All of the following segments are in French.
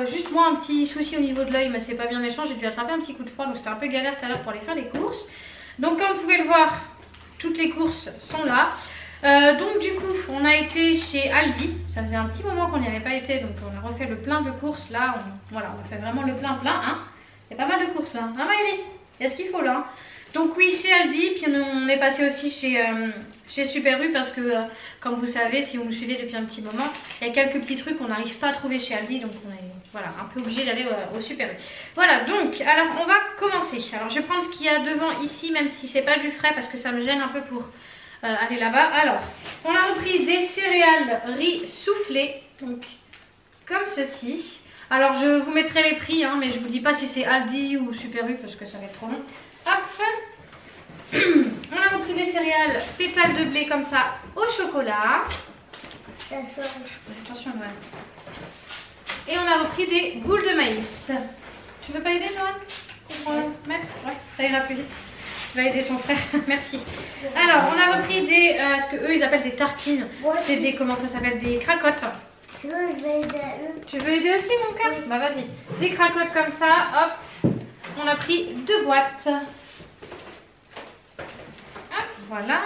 juste moi un petit souci au niveau de l'œil, mais c'est pas bien méchant, j'ai dû attraper un petit coup de froid, donc c'était un peu galère tout à l'heure pour aller faire les courses. Donc comme vous pouvez le voir, toutes les courses sont là. Donc du coup on a été chez Aldi, ça faisait un petit moment qu'on n'y avait pas été, donc on a refait le plein de courses là, voilà, on a fait vraiment le plein, hein. Il y a pas mal de courses là, hein Maëlie, il y a ce qu'il faut là, hein. Donc oui, chez Aldi, puis on est passé aussi chez Super U parce que comme vous savez, si vous nous suivez depuis un petit moment, il y a quelques petits trucs qu'on n'arrive pas à trouver chez Aldi, donc on est voilà, un peu obligé d'aller au Super U. Voilà, donc alors on va commencer. Alors je vais prendre ce qu'il y a devant ici, même si c'est pas du frais parce que ça me gêne un peu pour aller là-bas. Alors, on a repris des céréales riz soufflé, donc comme ceci. Alors je vous mettrai les prix, hein, mais je vous dis pas si c'est Aldi ou Super U parce que ça va être trop long. Hop. On a repris des céréales pétales de blé comme ça au chocolat. Ça sort au chocolat. Attention Noël. Et on a repris des boules de maïs. Tu veux pas aider Noël pour mettre? Ouais, ça ira plus vite. Tu vas aider ton frère, merci. Alors on a repris des, ce que eux ils appellent des tartines. C'est des, comment ça s'appelle, des cracottes. Tu veux, je vais aider eux. Tu veux aider aussi mon cœur? Bah vas-y. Des cracottes comme ça, hop. On a pris 2 boîtes. Voilà.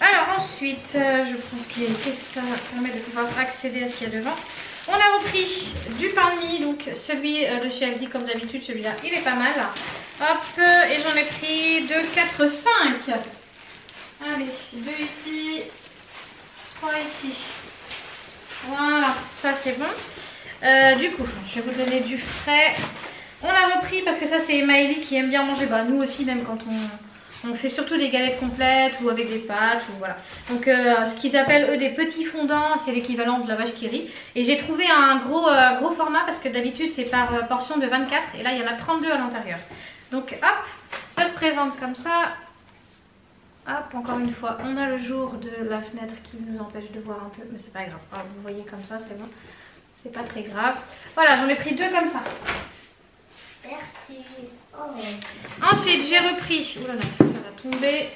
Alors ensuite, je pense qu'il y a une caisse qui permet de pouvoir accéder à ce qu'il y a devant. On a repris du pain de mie, donc celui de chez Aldi comme d'habitude, celui-là il est pas mal. Hop, et j'en ai pris 2, 4, 5. Allez, 2 ici, 3 ici. Voilà, ça c'est bon. Du coup, je vais vous donner du frais. On a repris parce que ça c'est Maëlie qui aime bien manger, bah nous aussi même quand on fait surtout des galettes complètes ou avec des pâtes ou voilà. Donc ce qu'ils appellent eux des petits fondants, c'est l'équivalent de la vache qui rit. Et j'ai trouvé un gros format parce que d'habitude c'est par portion de 24 et là il y en a 32 à l'intérieur. Donc hop, ça se présente comme ça. Hop, encore une fois, on a le jour de la fenêtre qui nous empêche de voir un peu, mais c'est pas grave. Alors, vous voyez comme ça, c'est bon, c'est pas très grave. Voilà, j'en ai pris 2 comme ça. Merci. Oh. Ensuite, j'ai repris, oulala, ça va tomber.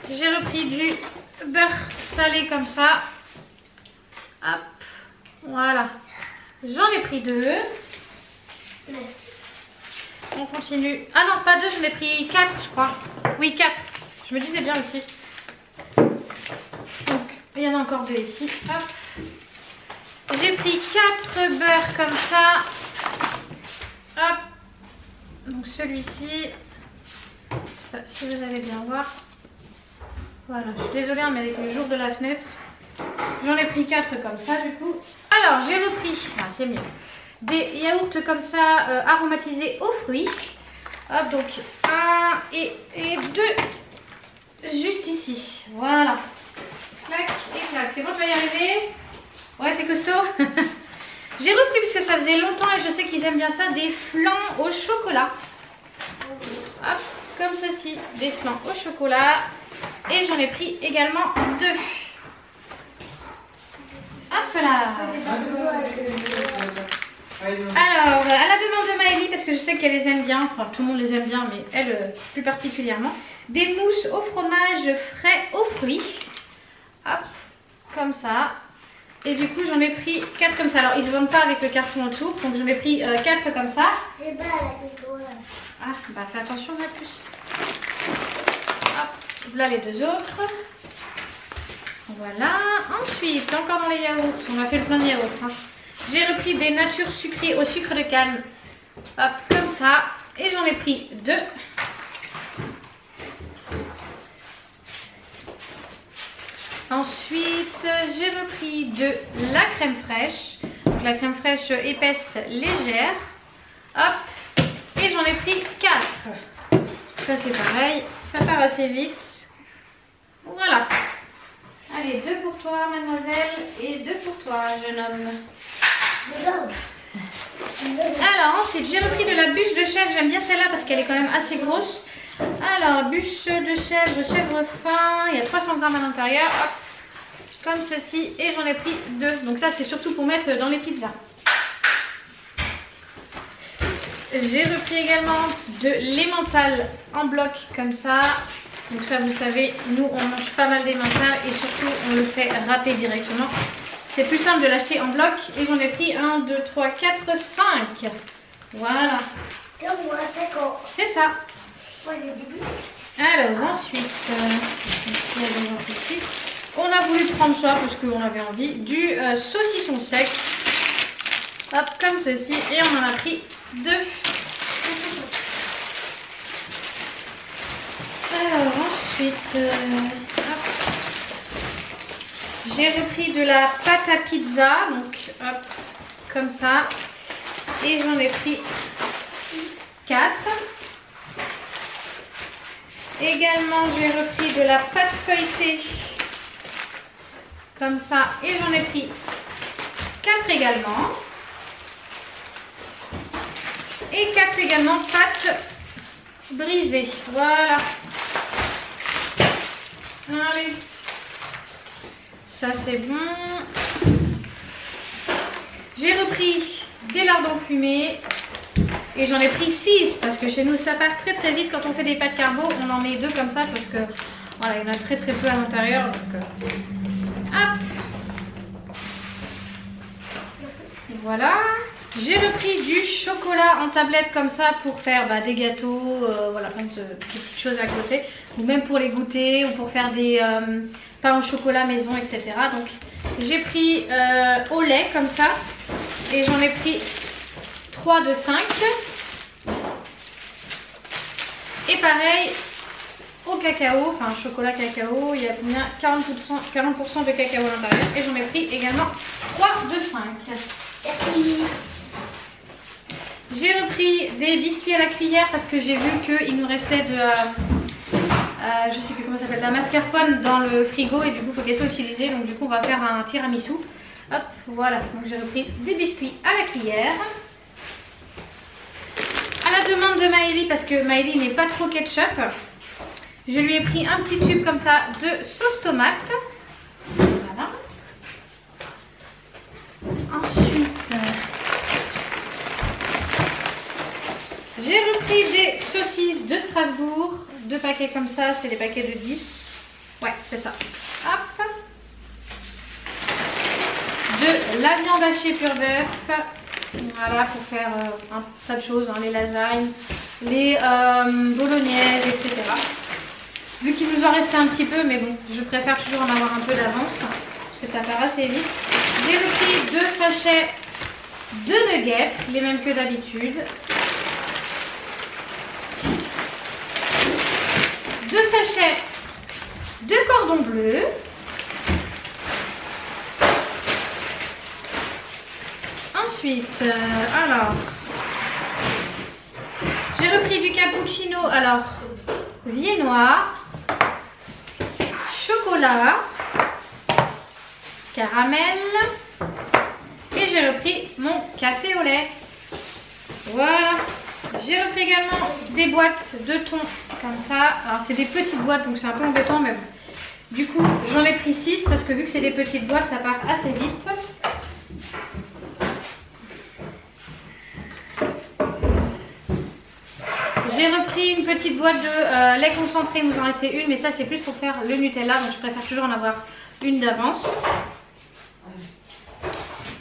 J'ai repris du beurre salé comme ça. Hop, voilà. J'en ai pris 2. Merci. On continue. Ah non, pas 2, j'en ai pris 4, je crois. Oui, 4. Je me disais bien aussi. Donc, il y en a encore 2 ici. Hop. J'ai pris 4 beurres comme ça. Hop. Donc celui-ci, je sais pas si vous allez bien voir. Voilà, je suis désolée, mais avec le jour de la fenêtre, j'en ai pris 4 comme ça du coup. Alors j'ai repris, c'est mieux, des yaourts comme ça aromatisés aux fruits. Hop, donc 1 et 2 juste ici. Voilà. Clac et clac. C'est bon, tu vas y arriver? Ouais, t'es costaud. J'ai repris parce que ça faisait longtemps et je sais qu'ils aiment bien ça, des flans au chocolat. Hop, comme ceci, des flans au chocolat. Et j'en ai pris également 2. Hop là. Alors, à la demande de Maëlie, parce que je sais qu'elle les aime bien, enfin tout le monde les aime bien, mais elle plus particulièrement, des mousses au fromage frais aux fruits. Hop, comme ça. Et du coup j'en ai pris 4 comme ça. Alors ils ne se vendent pas avec le carton en dessous, donc j'en ai pris 4 comme ça. C'est bas la. Ah bah fais attention la puce. Hop, voilà les 2 autres. Voilà. Ensuite, encore dans les yaourts, on a fait le plein de yaourts. Hein. J'ai repris des natures sucrées au sucre de canne. Hop, comme ça. Et j'en ai pris 2. Ensuite, j'ai repris de la crème fraîche. Donc la crème fraîche épaisse légère. Hop. Et j'en ai pris 4. Ça c'est pareil. Ça part assez vite. Voilà. Allez, 2 pour toi, mademoiselle. Et 2 pour toi, jeune homme. Alors ensuite, j'ai repris de la bûche de chèvre. J'aime bien celle-là parce qu'elle est quand même assez grosse. Alors, bûche de chèvre, chèvre fin, il y a 300 grammes à l'intérieur, hop, comme ceci, et j'en ai pris 2. Donc ça, c'est surtout pour mettre dans les pizzas. J'ai repris également de l'emmental en bloc, comme ça. Donc ça, vous savez, nous, on mange pas mal d'emmental et surtout, on le fait râper directement. C'est plus simple de l'acheter en bloc. Et j'en ai pris 1, 2, 3, 4, 5. Voilà. Comme moi, 50. C'est ça. Moi, j'ai des biscuits. Alors ensuite, ici, on a voulu prendre ça parce qu'on avait envie du saucisson sec. Hop, comme ceci. Et on en a pris 2. Alors ensuite, hop. J'ai repris de la pâte à pizza. Donc hop, comme ça. Et j'en ai pris 4. Également, j'ai repris de la pâte feuilletée. Comme ça. Et j'en ai pris 4 également. Et 4 également pâte brisée. Voilà. Allez. Ça, c'est bon. J'ai repris des lardons fumés. Et j'en ai pris 6 parce que chez nous ça part très très vite quand on fait des pâtes carbo. On en met 2 comme ça parce que voilà, il y en a très très peu à l'intérieur. Donc hop. Et voilà. J'ai repris du chocolat en tablette comme ça pour faire des gâteaux, voilà, plein de petites choses à côté. Ou même pour les goûter ou pour faire des pains au chocolat maison, etc. Donc j'ai pris au lait comme ça. Et j'en ai pris 3 de 5. Et pareil au cacao, enfin chocolat cacao, il y a bien 40% de cacao à l'intérieur. Et j'en ai pris également 3 de 5. J'ai repris des biscuits à la cuillère parce que j'ai vu qu'il nous restait de je sais plus comment ça s'appelle, la mascarpone dans le frigo et du coup il faut qu'elle soit utilisée. Donc du coup on va faire un tiramisu. Hop, voilà, donc j'ai repris des biscuits à la cuillère. À la demande de Maëlie, parce que Maëlie n'est pas trop ketchup, je lui ai pris un petit tube comme ça de sauce tomate. Voilà. Ensuite, j'ai repris des saucisses de Strasbourg. 2 paquets comme ça, c'est des paquets de 10. Ouais, c'est ça. Hop. De la viande hachée pur bœuf. Voilà, pour faire un tas de choses, hein, les lasagnes, les bolognaises, etc. Vu qu'il nous en restait un petit peu, mais bon, je préfère toujours en avoir un peu d'avance, parce que ça part assez vite. J'ai repris 2 sachets de nuggets, les mêmes que d'habitude. 2 sachets de cordon bleu. Ensuite, alors, j'ai repris du cappuccino, alors, viennois, chocolat, caramel, et j'ai repris mon café au lait. Voilà. J'ai repris également des boîtes de thon, comme ça. Alors, c'est des petites boîtes, donc c'est un peu embêtant, mais bon. Du coup, j'en ai pris 6, parce que vu que c'est des petites boîtes, ça part assez vite. J'ai repris une petite boîte de lait concentré, il nous en restait une, mais ça c'est plus pour faire le Nutella, donc je préfère toujours en avoir une d'avance.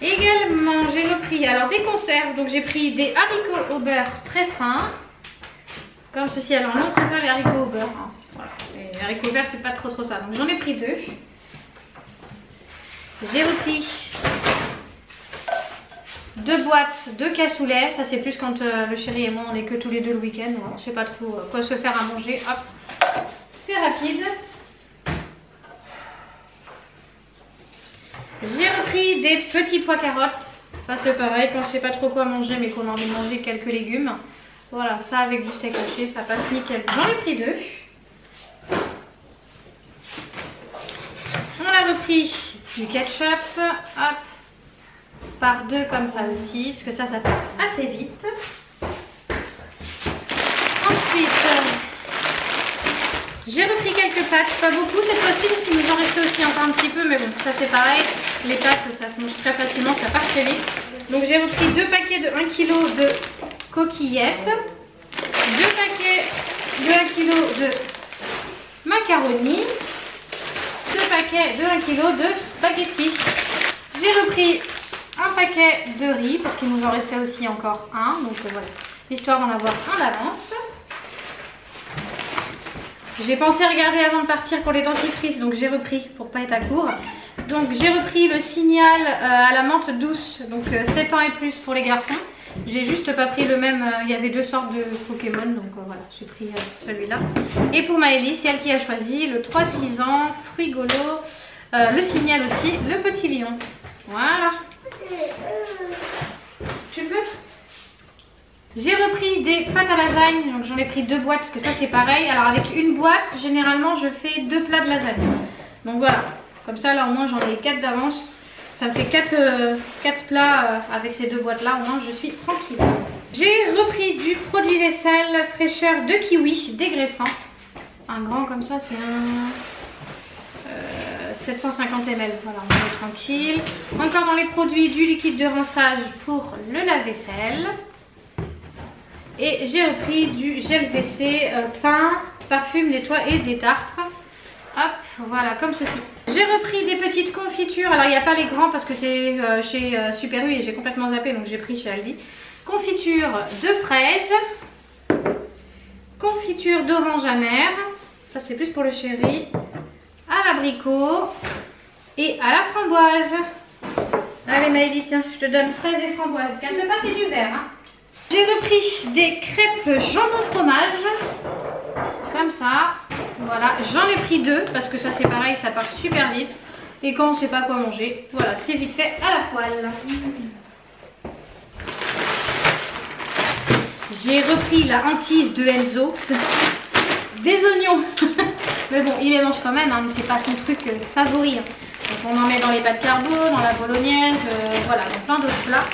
Également, j'ai repris alors des conserves, donc j'ai pris des haricots au beurre très fins, comme ceci. Alors nous on préfère les haricots au beurre, hein. Voilà. Les haricots verts c'est pas trop ça, donc j'en ai pris 2. J'ai repris 2 boîtes de cassoulet, ça c'est plus quand le chéri et moi on est que tous les 2 le week-end, on ne sait pas trop quoi se faire à manger, hop, c'est rapide. J'ai repris des petits pois carottes, ça c'est pareil quand je sais pas trop quoi manger mais qu'on a envie de manger quelques légumes. Voilà, ça avec du steak haché, ça passe nickel. J'en ai pris 2. On a repris du ketchup, hop, par 2 comme ça aussi, parce que ça part assez vite. Ensuite, j'ai repris quelques pâtes, pas beaucoup cette fois-ci, parce qu'il nous en restait aussi encore un petit peu, mais bon, ça c'est pareil. Les pâtes, ça se mange très facilement, ça part très vite. Donc j'ai repris 2 paquets de 1 kg de coquillettes, 2 paquets de 1 kg de macaroni, 2 paquets de 1 kg de spaghettis. J'ai repris un paquet de riz parce qu'il nous en restait aussi encore un. Donc voilà, histoire d'en avoir un d'avance. J'ai pensé regarder avant de partir pour les dentifrices, donc j'ai repris pour pas être à court. Donc j'ai repris le Signal à la menthe douce, donc 7 ans et plus pour les garçons. J'ai juste pas pris le même, il y avait 2 sortes de Pokémon, donc voilà, j'ai pris celui-là. Et pour Maëlys, c'est elle qui a choisi le 3-6 ans, Frigolo, le Signal aussi, le petit lion. Voilà. Tu le veux? J'ai repris des pâtes à lasagne, donc j'en ai pris 2 boîtes parce que ça c'est pareil. Alors avec une boîte, généralement je fais 2 plats de lasagne. Donc voilà, comme ça là au moins j'en ai 4 d'avance. Ça me fait 4 plats avec ces 2 boîtes là, au moins je suis tranquille. J'ai repris du produit vaisselle fraîcheur de kiwi dégraissant. Un grand comme ça, c'est un 750 ml, voilà, on est tranquille. Encore dans les produits, du liquide de rinçage pour le lave-vaisselle. Et j'ai repris du gel WC, pain, parfum, nettoie et détartre. Hop, voilà, comme ceci. J'ai repris des petites confitures. Alors, il n'y a pas les grands parce que c'est chez Super U et j'ai complètement zappé, donc j'ai pris chez Aldi. Confiture de fraises. Confiture d'orange amère. Ça, c'est plus pour le chéri. À l'abricot. Et à la framboise. Allez, Maëlie, tiens, je te donne fraises et framboises. Casse pas, c'est du vert, hein. J'ai repris des crêpes jambon fromage. Comme ça. Voilà, j'en ai pris 2 parce que ça c'est pareil, ça part super vite. Et quand on ne sait pas quoi manger, voilà, c'est vite fait à la poêle. J'ai repris la hantise de Enzo. Des oignons. Mais bon, il les mange quand même, hein, mais c'est pas son truc favori. Hein. Donc on en met dans les pâtes carbo, dans la bolognaise, voilà, dans plein d'autres plats.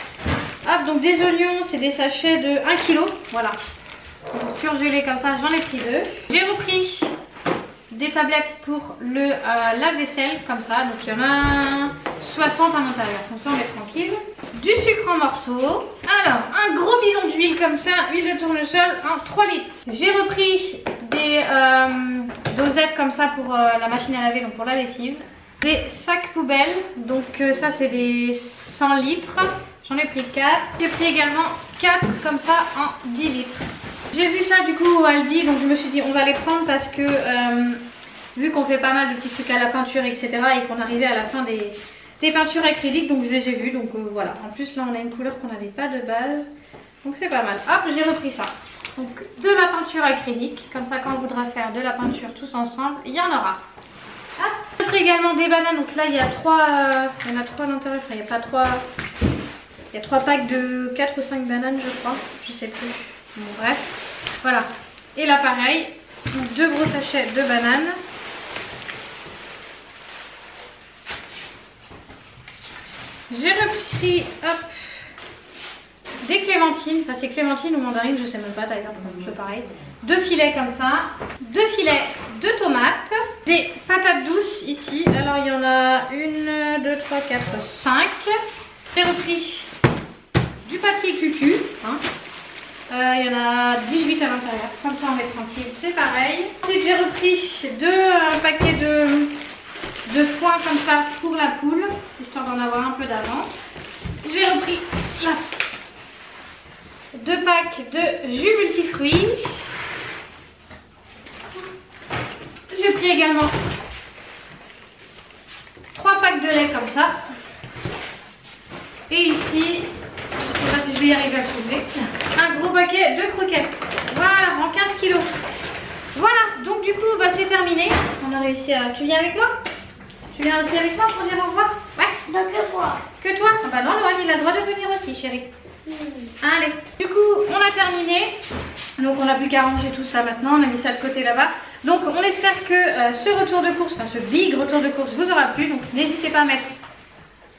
Hop, donc des oignons, c'est des sachets de 1 kg. Voilà. Donc surgelés comme ça, j'en ai pris 2. J'ai repris des tablettes pour le lave-vaisselle comme ça, donc il y en a 60 à l'intérieur, comme ça on est tranquille. Du sucre en morceaux. Alors un gros bidon d'huile comme ça, huile de tournesol en 3 litres. J'ai repris des dosettes comme ça pour la machine à laver, donc pour la lessive. Des sacs poubelles, donc ça c'est des 100 litres, j'en ai pris 4. J'ai pris également 4 comme ça en 10 litres. J'ai vu ça du coup au Aldi, donc je me suis dit on va les prendre parce que vu qu'on fait pas mal de petits trucs à la peinture etc et qu'on arrivait à la fin des peintures acryliques, donc je les ai vus, donc voilà. En plus là on a une couleur qu'on n'avait pas de base, donc c'est pas mal. Hop, j'ai repris ça. Donc de la peinture acrylique, comme ça quand on voudra faire de la peinture tous ensemble, il y en aura. Hop. J'ai pris également des bananes, donc là il y a 3, il y en a 3 à l'intérieur, enfin il n'y a pas 3, il y a 3 packs de 4 ou 5 bananes je crois, je sais plus. Bon, bref, voilà. Et là pareil, 2 gros sachets de bananes. J'ai repris hop, des clémentines, enfin c'est clémentine ou mandarine, je sais même pas d'ailleurs, c'est pareil. 2 filets comme ça, 2 filets de tomates, des patates douces ici. Alors il y en a 1, 2, 3, 4, 5. J'ai repris du papier cucu, hein. Il y en a 18 à l'intérieur, comme ça on est tranquille, c'est pareil. Ensuite j'ai repris 2 paquets de foin comme ça pour la poule, histoire d'en avoir un peu d'avance. J'ai repris là 2 packs de jus multifruits. J'ai pris également 3 packs de lait comme ça. Et ici, je ne sais pas si je vais y arriver à le soulever, un gros paquet de croquettes. Voilà, en 15 kilos. Voilà, donc du coup, bah, c'est terminé. On a réussi à... Tu viens avec moi? Tu viens aussi avec moi pour dire au revoir? Ouais. Donc que moi. Que toi? Ah bah non, Loane, il a le droit de venir aussi, chérie. Allez, du coup, on a terminé. Donc on n'a plus qu'à ranger tout ça maintenant. On a mis ça de côté là-bas. Donc on espère que ce retour de course, enfin ce big retour de course vous aura plu. Donc n'hésitez pas à mettre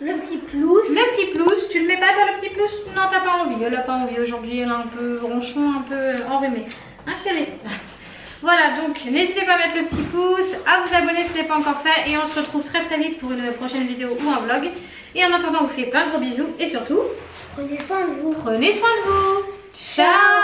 le petit plus. Le petit plus. Tu le mets pas toi le petit plus? Non, t'as pas envie. Elle a pas envie aujourd'hui. Elle est un peu ronchon, un peu enrhumée. Hein chérie? Voilà, donc n'hésitez pas à mettre le petit pouce, à vous abonner si ce n'est pas encore fait. Et on se retrouve très très vite pour une prochaine vidéo ou un vlog. Et en attendant, on vous fait plein de gros bisous. Et surtout, prenez soin de vous. Prenez soin de vous. Ciao.